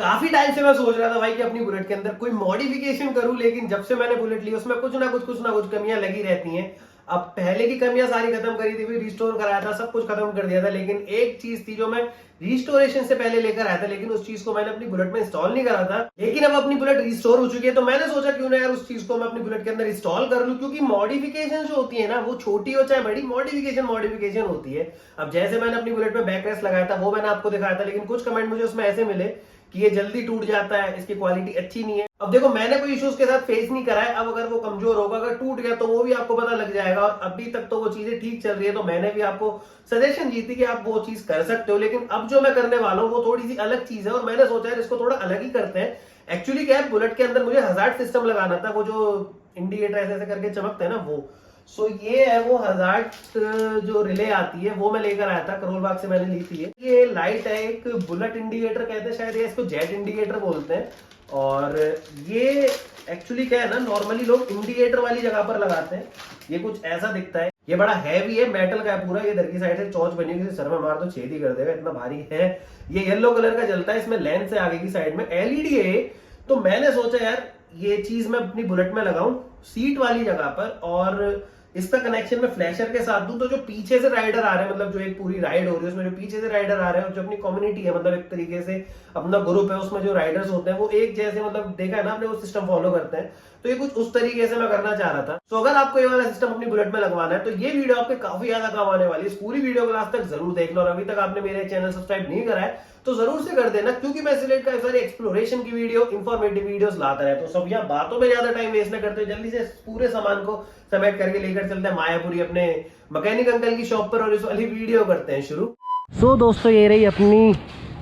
काफी टाइम से मैं सोच रहा था भाई कि अपनी बुलेट के अंदर कोई मॉडिफिकेशन करूं, लेकिन जब से मैंने बुलेट ली उसमें कुछ ना कुछ कमियां लगी रहती हैं। अब पहले की कमियां सारी खत्म करी थी, फिर रिस्टोर कराया था, सब कुछ खत्म कर दिया था, लेकिन एक चीज थी जो मैं रिस्टोरेशन से पहले लेकर आया था, लेकिन उस चीज को मैंने अपनी बुलेट में इंस्टॉल नहीं करा था। लेकिन अब अपनी बुलेट रिस्टोर हो चुकी है, तो मैंने सोचा क्यों ना यार उस चीज को मैं अपनी बुलेट के अंदर इंस्टॉल कर लूं, क्योंकि मॉडिफिकेशन जो होती है ना, वो छोटी हो चाहे बड़ी, मॉडिफिकेशन मॉडिफिकेशन होती है। अब जैसे मैंने अपनी बुलेट में बैक रेस्ट लगाया था, वो मैंने आपको दिखाया था, लेकिन कुछ कमेंट मुझे उसमें ऐसे मिले कि ये जल्दी टूट जाता है, इसकी क्वालिटी अच्छी नहीं है। अब देखो, मैंने कोई इश्यूज के साथ फेस नहीं करा है, अब अगर वो कमजोर होगा, अगर टूट गया तो वो भी आपको पता लग जाएगा, और अभी तक तो वो चीजें ठीक चल रही है, तो मैंने भी आपको सजेशन दी थी कि आप वो चीज कर सकते हो। लेकिन अब जो मैं करने वाला हूँ वो थोड़ी सी अलग चीज है, और मैंने सोचा है इसको थोड़ा अलग ही करते हैं। एक्चुअली क्या है, बुलेट के अंदर मुझे हजार्ड सिस्टम लगाना था, वो जो इंडिकेटर ऐसे ऐसे करके चमकते हैं ना, वो सो ये है वो हजार्ड जो रिले आती है, वो मैं लेकर आया था, करोल बाग से मैंने ली थी। ये लाइट है, एक बुलेट इंडिकेटर कहते हैं शायद, या इसको जेट इंडिकेटर बोलते हैं। और ये एक्चुअली क्या है ना, नॉर्मली लोग इंडिकेटर वाली जगह पर लगाते हैं। ये कुछ ऐसा दिखता है, ये बड़ा हैवी है, मेटल का है पूरा। ये इधर की साइड से चौंच बनी हुई, सर में मार तो छेद ही कर देगा, इतना भारी है। ये येलो कलर का जलता है, इसमें लेंस है आगे की साइड में, एलईडी है। तो मैंने सोचा यार ये चीज मैं अपनी बुलेट में लगाऊं सीट वाली जगह पर, और इसका कनेक्शन में फ्लैशर के साथ दूं, तो जो पीछे से राइडर आ रहे हैं, मतलब जो एक पूरी राइड हो रही है उसमें जो पीछे से राइडर आ रहे हैं, और जो अपनी कम्युनिटी है, मतलब एक तरीके से अपना ग्रुप है, उसमें जो राइडर्स होते हैं वो एक जैसे, मतलब देखा है ना आपने, वो सिस्टम फॉलो करते हैं। तो ये कुछ उस तरीके से मैं करना चाह रहा था। तो अगर आपको ये वाला सिस्टम अपनी बुलेट में लगवाना है, तो ये वीडियो आपके काफी ज्यादा काम आने वाली है। इस पूरी वीडियो को लास्ट तक जरूर देखना, और अभी तक आपने मेरे चैनल सब्सक्राइब नहीं करा है तो जरूर से कर देना, क्योंकि मैं सिलेक्ट का सारी एक्सप्लोरेशन की वीडियो, इंफॉर्मेटिव वीडियोस लाता रहता हूं। सब यहाँ बातों में ज्यादा टाइम वेस्ट न करते, जल्दी से पूरे सामान को समेट करके लेकर चलते हैं मायापुरी अपने मैकेनिक अंकल की शॉप पर, और इस वाली वीडियो करते हैं शुरू। सो दोस्तों, ये रही अपनी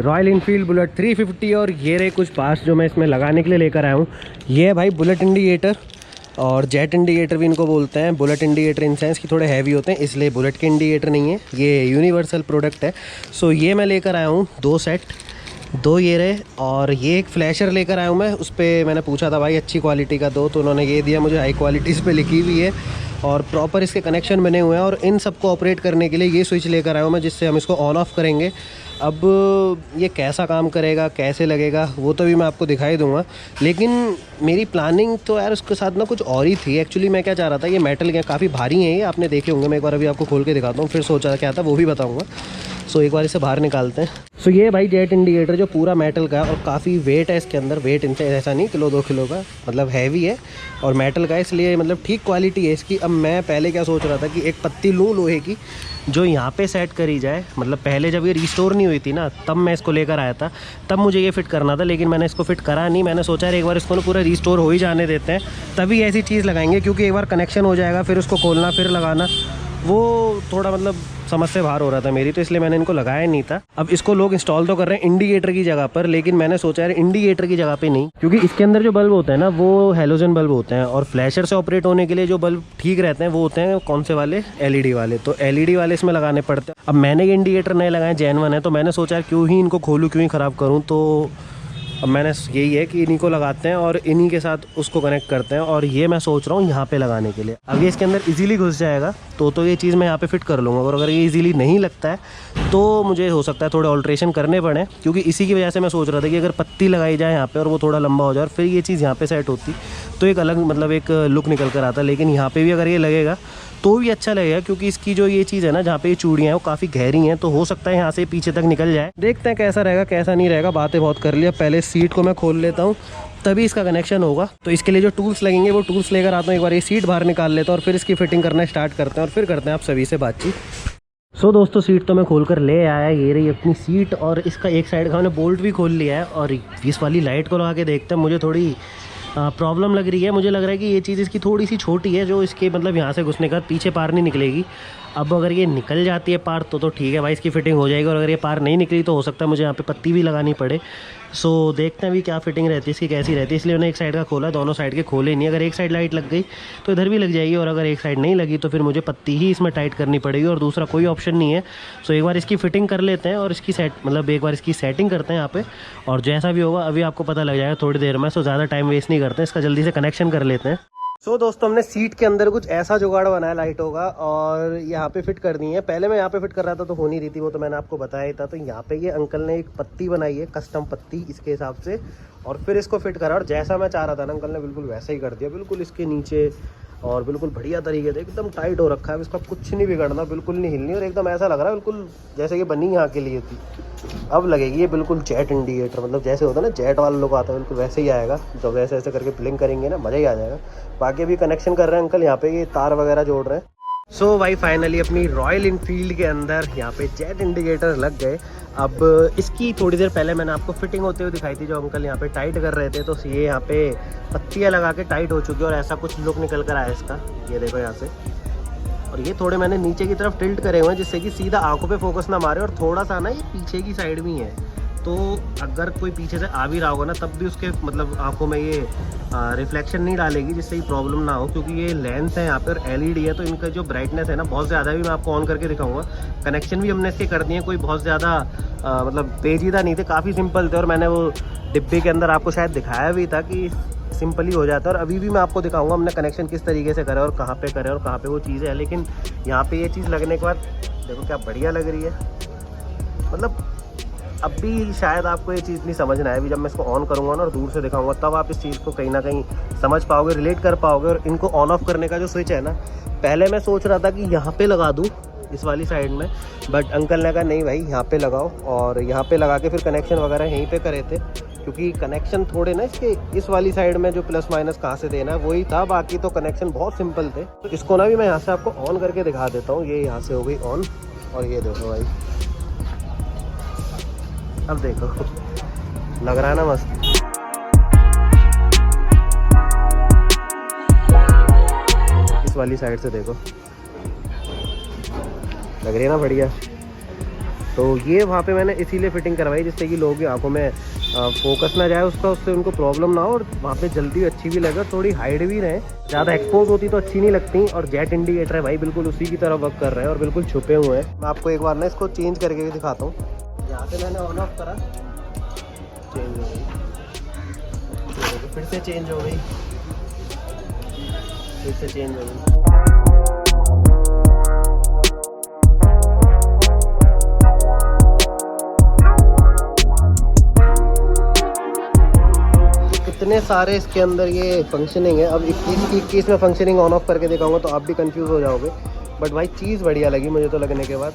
रॉयल इनफील्ड बुलेट 350, और ये रहे कुछ पार्ट्स जो मैं इसमें लगाने के लिए लेकर आया हूँ। ये है भाई बुलेट इंडिकेटर, और जेट इंडिकेटर भी इनको बोलते हैं। बुलेट इंडिकेटर इन सेंस कि थोड़े हैवी होते हैं, इसलिए बुलेट के इंडिकेटर नहीं है, ये यूनिवर्सल प्रोडक्ट है। सो ये मैं लेकर आया हूँ 2 सेट, 2 ये रहे, और ये एक फ्लैशर लेकर आया हूँ मैं। उस पर मैंने पूछा था भाई अच्छी क्वालिटी का दो, तो उन्होंने ये दिया मुझे, हाई क्वालिटी इस पर लिखी हुई है, और प्रॉपर इसके कनेक्शन बने हुए हैं। और इन सबको ऑपरेट करने के लिए ये स्विच लेकर आया हूँ मैं, जिससे हम इसको ऑन ऑफ करेंगे। अब ये कैसा काम करेगा, कैसे लगेगा, वो तो भी मैं आपको दिखाई दूंगा, लेकिन मेरी प्लानिंग तो यार उसके साथ ना कुछ और ही थी। एक्चुअली मैं क्या चाह रहा था, ये मेटल के काफ़ी भारी हैं, ये आपने देखे होंगे, मैं एक बार अभी आपको खोल के दिखाता हूँ, फिर सोचा क्या था वो भी बताऊँगा। सो एक बार इसे बाहर निकालते हैं। सो ये भाई जेट इंडिकेटर जो पूरा मेटल का है, और काफ़ी वेट है इसके अंदर, वेट इनसे ऐसा नहीं किलो 2 किलो का, मतलब हैवी है और मेटल का है, इसलिए मतलब ठीक क्वालिटी है इसकी। अब मैं पहले क्या सोच रहा था कि एक पत्ती लूँ लोहे की, जो यहाँ पे सेट करी जाए। मतलब पहले जब ये रिस्टोर नहीं हुई थी ना, तब मैं इसको लेकर आया था, तब मुझे ये फिट करना था, लेकिन मैंने इसको फिट करा नहीं। मैंने सोचा यार एक बार इसको ना पूरा रिस्टोर हो ही जाने देते हैं, तभी ऐसी चीज़ लगाएंगे, क्योंकि एक बार कनेक्शन हो जाएगा, फिर उसको खोलना फिर लगाना, वो थोड़ा मतलब समझ से बाहर हो रहा था मेरी, तो इसलिए मैंने इनको लगाया नहीं था। अब इसको लोग इंस्टॉल तो कर रहे हैं इंडिकेटर की जगह पर, लेकिन मैंने सोचा यार इंडिकेटर की जगह पे नहीं, क्योंकि इसके अंदर जो बल्ब होते हैं ना, वो हैलोजन बल्ब होते हैं, और फ्लैशर से ऑपरेट होने के लिए जो बल्ब ठीक रहते हैं वो होते हैं कौन से वाले, एलईडी वाले। तो एलईडी वाले इसमें लगाने पड़ते हैं। अब मैंने ये इंडिकेटर नए लगाए, जेन्युइन है, तो मैंने सोचा यार क्यों ही इनको खोलूँ, क्यों ही ख़राब करूँ। तो अब मैंने यही है कि इन्हीं को लगाते हैं और इन्हीं के साथ उसको कनेक्ट करते हैं, और ये मैं सोच रहा हूँ यहाँ पे लगाने के लिए। अब ये इसके अंदर इजीली घुस जाएगा, तो ये चीज़ मैं यहाँ पे फिट कर लूँगा। और अगर ये इजीली नहीं लगता है तो मुझे हो सकता है थोड़े ऑल्ट्रेशन करने पड़े, क्योंकि इसी की वजह से मैं सोच रहा था कि अगर पत्ती लगाई जाए यहाँ पे और वो थोड़ा लंबा हो जाए और फिर ये चीज़ यहाँ पे सेट होती, तो एक अलग मतलब एक लुक निकल कर आता। लेकिन यहाँ पे भी अगर ये लगेगा तो भी अच्छा लगेगा, क्योंकि इसकी जो ये चीज़ है ना, जहाँ पे ये चूड़ियाँ हैं वो काफ़ी गहरी हैं, तो हो सकता है यहाँ से पीछे तक निकल जाए। देखते हैं कैसा रहेगा कैसा नहीं रहेगा। बातें बहुत कर लिया, पहले सीट को मैं खोल लेता हूँ, तभी इसका कनेक्शन होगा। तो इसके लिए जो टूल्स लगेंगे वो टूल्स लेकर आता हूँ। एक बार ये सीट बाहर निकाल लेता हूँ और फिर इसकी फिटिंग करना स्टार्ट करते हैं, और फिर करते हैं आप सभी से बातचीत। सो दोस्तों, सीट तो मैं खोल कर ले आया, ये रही अपनी सीट, और इसका एक साइड का मैंने बोल्ट भी खोल लिया है। और इस वाली लाइट को लगा के देखते हैं, मुझे थोड़ी प्रॉब्लम लग रही है। मुझे लग रहा है कि ये चीज़ इसकी थोड़ी सी छोटी है, जो इसके मतलब यहाँ से घुसने का पीछे पार नहीं निकलेगी। अब अगर ये निकल जाती है पार तो ठीक है भाई, इसकी फिटिंग हो जाएगी। और अगर ये पार नहीं निकली तो हो सकता है मुझे यहाँ पे पत्ती भी लगानी पड़े। सो देखते हैं अभी क्या फिटिंग रहती है इसकी, कैसी रहती है। इसलिए मैंने एक साइड का खोला, दोनों साइड के खोले नहीं। अगर एक साइड लाइट लग गई तो इधर भी लग जाएगी, और अगर एक साइड नहीं लगी तो फिर मुझे पत्ती ही इसमें टाइट करनी पड़ेगी, और दूसरा कोई ऑप्शन नहीं है। सो एक बार इसकी फिटिंग कर लेते हैं, और इसकी एक बार इसकी सेटिंग करते हैं यहाँ पे, और जैसा भी होगा अभी आपको पता लग जाएगा थोड़ी देर में। सो ज़्यादा टाइम वेस्ट नहीं करते हैं, इसका जल्दी से कनेक्शन कर लेते हैं। सो दोस्तों हमने सीट के अंदर कुछ ऐसा जुगाड़ बनाया लाइटों का और यहाँ पे फिट कर दी है। पहले मैं यहाँ पे फिट कर रहा था तो हो नहीं रही थी, वो तो मैंने आपको बताया ही था। तो यहाँ पे ये अंकल ने एक पत्ती बनाई है, कस्टम पत्ती इसके हिसाब से, और फिर इसको फिट करा और जैसा मैं चाह रहा था ना अंकल ने बिल्कुल वैसा ही कर दिया, बिल्कुल इसके नीचे और बिल्कुल बढ़िया तरीके से एकदम टाइट हो रखा है। इसका कुछ नहीं बिगड़ना, बिल्कुल नहीं हिलनी और एकदम ऐसा लग रहा है बिल्कुल जैसे कि बनी यहाँ के लिए थी। अब लगेगी ये बिल्कुल जेट इंडिकेटर, मतलब जैसे होता है ना जेट वाला लोग आता है बिल्कुल वैसे ही आएगा। जब ऐसे ऐसे करके ब्लिंक करेंगे ना मज़ा ही आ जाएगा। बाकी अभी कनेक्शन कर रहे हैं अंकल, यहाँ पे ये तार वगैरह जोड़ रहे हैं। सो भाई फाइनली अपनी रॉयल इनफील्ड के अंदर यहाँ पे जेट इंडिकेटर लग गए। अब इसकी थोड़ी देर पहले मैंने आपको फिटिंग होते हुए दिखाई थी, जो अंकल यहाँ पे टाइट कर रहे थे। तो ये यहाँ पे पत्तियाँ लगा के टाइट हो चुकी है और ऐसा कुछ लुक निकल कर आया इसका, ये देखो यहाँ से। और ये थोड़े मैंने नीचे की तरफ टिल्ट करे हुए हैं जिससे कि सीधा आंखों पे फोकस ना मारे, और थोड़ा सा ना ये पीछे की साइड में है, तो अगर कोई पीछे से आ भी रहा होगा ना तब भी उसके मतलब आंखों में ये रिफ्लेक्शन नहीं डालेगी, जिससे ये प्रॉब्लम ना हो। क्योंकि ये लेंस है यहाँ पर एलईडी है, तो इनका जो ब्राइटनेस है ना बहुत ज़्यादा भी, मैं आपको ऑन करके दिखाऊंगा। कनेक्शन भी हमने इसके कर दिए, कोई बहुत ज़्यादा मतलब पेचीदा नहीं थे, काफ़ी सिंपल थे। और मैंने वो डिब्बे के अंदर आपको शायद दिखाया भी था कि सिंपल ही हो जाता है। और अभी भी मैं आपको दिखाऊंगा हमने कनेक्शन किस तरीके से करें और कहाँ पे करें और कहाँ पे वो चीज़ है। लेकिन यहाँ पे ये चीज़ लगने के बाद देखो क्या बढ़िया लग रही है। मतलब अभी शायद आपको ये चीज़ नहीं समझना है, अभी जब मैं इसको ऑन करूँगा ना और दूर से दिखाऊंगा तब आप इस चीज़ को कहीं ना कहीं समझ पाओगे, रिलेट कर पाओगे। और इनको ऑन ऑफ करने का जो स्विच है ना, पहले मैं सोच रहा था कि यहाँ पे लगा दूँ इस वाली साइड में, बट अंकल ने कहा नहीं भाई यहाँ पे लगाओ। और यहाँ पे लगा के फिर कनेक्शन वगैरह यहीं पे करे थे, क्योंकि कनेक्शन थोड़े ना इसके इस वाली साइड में जो प्लस माइनस कहाँ से देना है वही था, बाकी तो कनेक्शन बहुत सिंपल थे। तो इसको ना भी मैं यहाँ से आपको ऑन करके दिखा देता हूँ। ये यहाँ से हो गई ऑन, और ये देखो भाई, अब देखो लग रहा है ना मस्त। इस वाली साइड से देखो लग रही है ना बढ़िया। तो ये वहाँ पे मैंने इसीलिए फिटिंग करवाई जिससे कि लोगों की आंखों में फोकस ना जाए उसका, उससे उनको प्रॉब्लम ना हो, और वहाँ पे जल्दी अच्छी भी लगे, थोड़ी हाइड भी रहे। ज़्यादा एक्सपोज होती तो अच्छी नहीं लगती। और जेट इंडिकेटर है भाई, बिल्कुल उसी की तरह वर्क कर रहे हैं और बिल्कुल छुपे हुए हैं। मैं आपको एक बार ना इसको चेंज करके भी दिखाता हूँ। यहाँ से मैंने ऑन ऑफ करा, चेंज हो गई, फिर से चेंज हो गई, फिर से चेंज हो गई। इतने सारे इसके अंदर ये फंक्शनिंग है। अब 21 में फंक्शनिंग ऑन ऑफ करके दिखाऊंगा तो आप भी कंफ्यूज हो जाओगे, बट भाई चीज़ बढ़िया लगी मुझे तो लगने के बाद।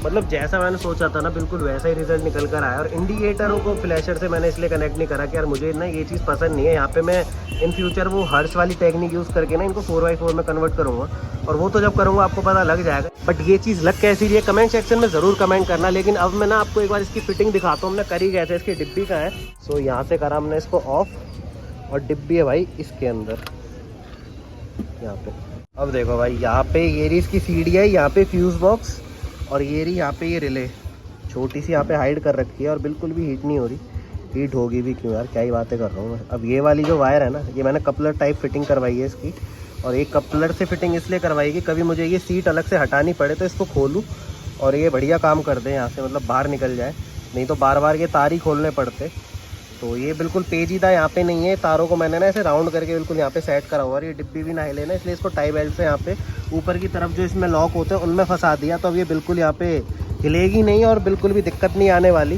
मतलब जैसा मैंने सोचा था ना बिल्कुल वैसा ही रिजल्ट निकल कर आया। और इंडिकेटरों को फ्लैशर से मैंने इसलिए कनेक्ट नहीं करा कि यार मुझे ना ये चीज़ पसंद नहीं है। यहाँ पे मैं इन फ्यूचर वो हर्ष वाली टेक्निक यूज़ करके ना इनको 4x4 में कन्वर्ट करूँगा, और वो तो जब करूँगा आपको पता लग जाएगा। बट ये चीज़ लग कैसी रही है कमेंट सेक्शन में ज़रूर कमेंट करना। लेकिन अब मैं ना आपको एक बार इसकी फिटिंग दिखाता हूँ हमने करी गए थे। इसकी डिब्बी का है, सो यहाँ से करा हमने इसको ऑफ, और डिब्बी है भाई इसके अंदर यहाँ पे। अब देखो भाई यहाँ पे ये रही इसकी सीडी है, यहाँ पे फ्यूज़ बॉक्स, और ये रही यहाँ पे ये रिले छोटी सी यहाँ पे हाइड कर रखी है, और बिल्कुल भी हीट नहीं हो रही। हीट होगी भी क्यों यार, क्या ही बातें कर रहा हूँ मैं। अब ये वाली जो वायर है ना, ये मैंने कपलर टाइप फिटिंग करवाई है इसकी, और एक कपलर से फिटिंग इसलिए करवाई कि कभी मुझे ये सीट अलग से हटानी पड़े तो इसको खोलूँ और ये बढ़िया काम कर दे यहाँ से, मतलब बाहर निकल जाए, नहीं तो बार बार ये तार ही खोलने पड़ते। तो ये बिल्कुल पेचीदा यहाँ पे नहीं है। तारों को मैंने ना ऐसे राउंड करके बिल्कुल यहाँ पे सेट करा हुआ है। ये डिब्बी भी ना हिले ना, इसलिए इसको टाई बेल्ट से यहाँ पे ऊपर की तरफ जो इसमें लॉक होते हैं उनमें फंसा दिया, तो अब ये बिल्कुल यहाँ पे हिलेगी नहीं और बिल्कुल भी दिक्कत नहीं आने वाली।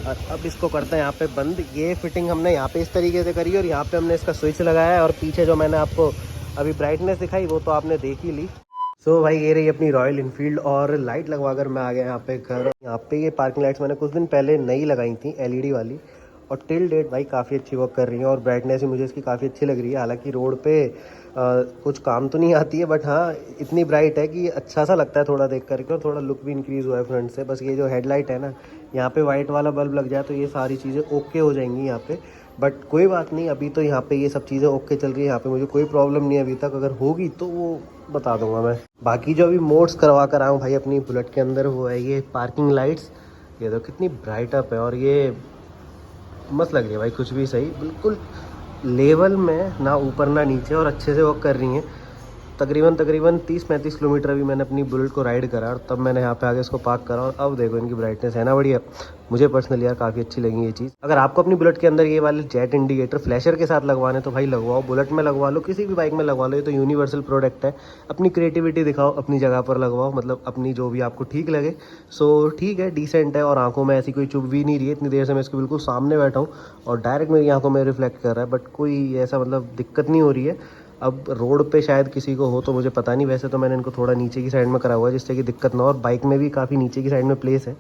और अब इसको करते हैं यहाँ पे बंद। ये फिटिंग हमने यहाँ पे इस तरीके से करी, और यहाँ पे हमने इसका स्विच लगाया है, और पीछे जो मैंने आपको अभी ब्राइटनेस दिखाई वो तो आपने देख ही ली। सो भाई ये रही अपनी रॉयल इनफील्ड, और लाइट लगवा कर मैं आ गया यहाँ पे घर। यहाँ पे ये पार्किंग लाइट्स मैंने कुछ दिन पहले नई लगाई थी एलईडी वाली, और टिल डेट भाई काफ़ी अच्छी वर्क कर रही है, और ब्राइटनेस भी मुझे इसकी काफ़ी अच्छी लग रही है। हालांकि रोड पे कुछ काम तो नहीं आती है, बट हाँ इतनी ब्राइट है कि अच्छा सा लगता है थोड़ा देख करके, और थोड़ा लुक भी इंक्रीज़ हुआ है फ्रंट से। बस ये जो हेडलाइट है ना, यहाँ पे वाइट वाला बल्ब लग जाए तो ये सारी चीज़ें ओके हो जाएंगी यहाँ पे। बट कोई बात नहीं, अभी तो यहाँ पे ये सब चीज़ें ओके चल रही है, यहाँ पे मुझे कोई प्रॉब्लम नहीं है अभी तक। अगर होगी तो वो बता दूंगा मैं। बाकी जो अभी मोड्स करवा कर आया हूँ भाई अपनी बुलेट के अंदर, वो है ये पार्किंग लाइट्स। ये तो कितनी ब्राइट अप है, और ये मस्त लग रही है भाई, कुछ भी सही, बिल्कुल लेवल में, ना ऊपर ना नीचे, और अच्छे से वर्क कर रही हैं। तकरीबन 30-35 किलोमीटर अभी मैंने अपनी बुलेट को राइड करा और तब मैंने यहाँ पे आगे इसको पार्क करा और अब देखो इनकी ब्राइटनेस है ना बढ़िया। मुझे पर्सनली यार काफ़ी अच्छी लगी ये चीज़। अगर आपको अपनी बुलेट के अंदर ये वाले जेट इंडिकेटर फ्लैशर के साथ लगवाने तो भाई लगवाओ, बुलेट में लगवा लो, किसी भी बाइक में लगवा लो, ये तो यूनिवर्सल प्रोडक्ट है। अपनी क्रिएटिविटी दिखाओ, अपनी जगह पर लगवाओ, मतलब अपनी जो भी आपको ठीक लगे। सो ठीक है, डिसेंट है और आंखों में ऐसी कोई चुभ भी नहीं रही है। इतनी देर से मैं इसके बिल्कुल सामने बैठा हूँ और डायरेक्ट मेरी आंखों में रिफ्लेक्ट कर रहा है, बट कोई ऐसा मतलब दिक्कत नहीं हो रही है। अब रोड पे शायद किसी को हो तो मुझे पता नहीं, वैसे तो मैंने इनको थोड़ा नीचे की साइड में करा हुआ है जिससे कि दिक्कत ना हो, और बाइक में भी काफ़ी नीचे की साइड में प्लेस है।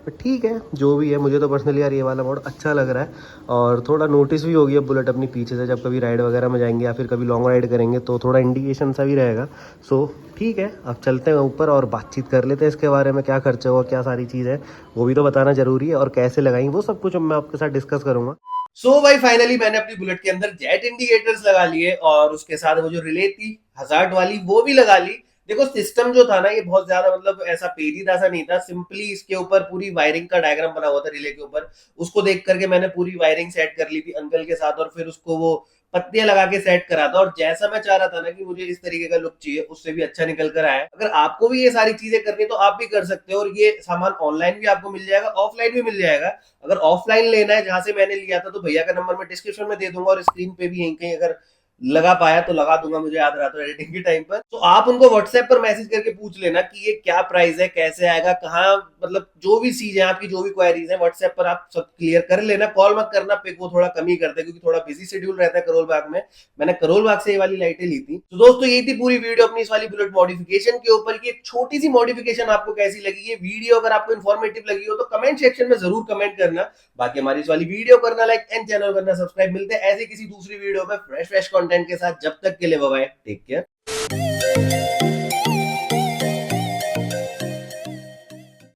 बट ठीक है, जो भी है, मुझे तो पर्सनली यार ये वाला मोड अच्छा लग रहा है। और थोड़ा नोटिस भी होगी अब बुलेट अपनी पीछे से, जब कभी राइड वगैरह में जाएंगे या फिर कभी लॉन्ग राइड करेंगे तो थोड़ा इंडिकेशन सा भी रहेगा। सो ठीक है, अब चलते हैं ऊपर और बातचीत कर लेते हैं इसके बारे में, क्या खर्चा हुआ, क्या सारी चीज़ है वो भी तो बताना जरूरी है, और कैसे लगाई वो सब कुछ अब मैं आपके साथ डिस्कस करूंगा। सो भाई फाइनली मैंने अपनी बुलेट के अंदर जेट इंडिकेटर्स लगा लिए और उसके साथ वो जो रिले थी हजार्ड वाली वो भी लगा ली। देखो सिस्टम जो था ना ये बहुत ज्यादा मतलब ऐसा पेचीदा सा नहीं था, सिंपली इसके ऊपर पूरी वायरिंग का डायग्राम बना हुआ था रिले के ऊपर। उसको देख करके मैंने पूरी वायरिंग सेट कर ली थी अंकल के साथ और फिर उसको वो पत्तियां लगा के सेट करा था, और जैसा मैं चाह रहा था ना कि मुझे इस तरीके का लुक चाहिए उससे भी अच्छा निकल कर आया। अगर आपको भी ये सारी चीजें करनी है तो आप भी कर सकते हो, और ये सामान ऑनलाइन भी आपको मिल जाएगा, ऑफलाइन भी मिल जाएगा। अगर ऑफलाइन लेना है जहां से मैंने लिया था तो भैया का नंबर मैं डिस्क्रिप्शन में दे दूंगा और स्क्रीन पे भी यहीं कहीं अगर लगा पाया तो लगा दूंगा, मुझे याद रहा तो एडिटिंग के टाइम पर। तो आप उनको व्हाट्सएप पर मैसेज करके पूछ लेना कि ये क्या प्राइस है, कैसे आएगा, कहाँ, मतलब जो भी चीज है आपकी, जो भी क्वेरीज है व्हाट्सएप पर आप सब क्लियर कर लेना। कॉल मत करना, पिक वो थोड़ा कम ही करते हैं क्योंकि थोड़ा बिजी शेड्यूल रहता है करोल बाग में। मैंने करोल बाग से ये वाली लाइटें ली थी। तो दोस्तों यही थी पूरी वीडियो अपनी इस वाली बुलेट मॉडिफिकेशन के ऊपर की। एक छोटी सी मॉडिफिकेशन आपको कैसी लगी, ये वीडियो अगर आपको इन्फॉर्मेटिव लगी हो तो कमेंट सेक्शन में जरूर कमेंट करना। बाकी हमारी इस वाली वीडियो करना लाइक एंड चैनल करना सब्सक्राइब। मिलते हैं ऐसे किसी दूसरी वीडियो में फ्रेश कंटेंट के साथ, जब तक के लिए बाय बाय, टेक केयर।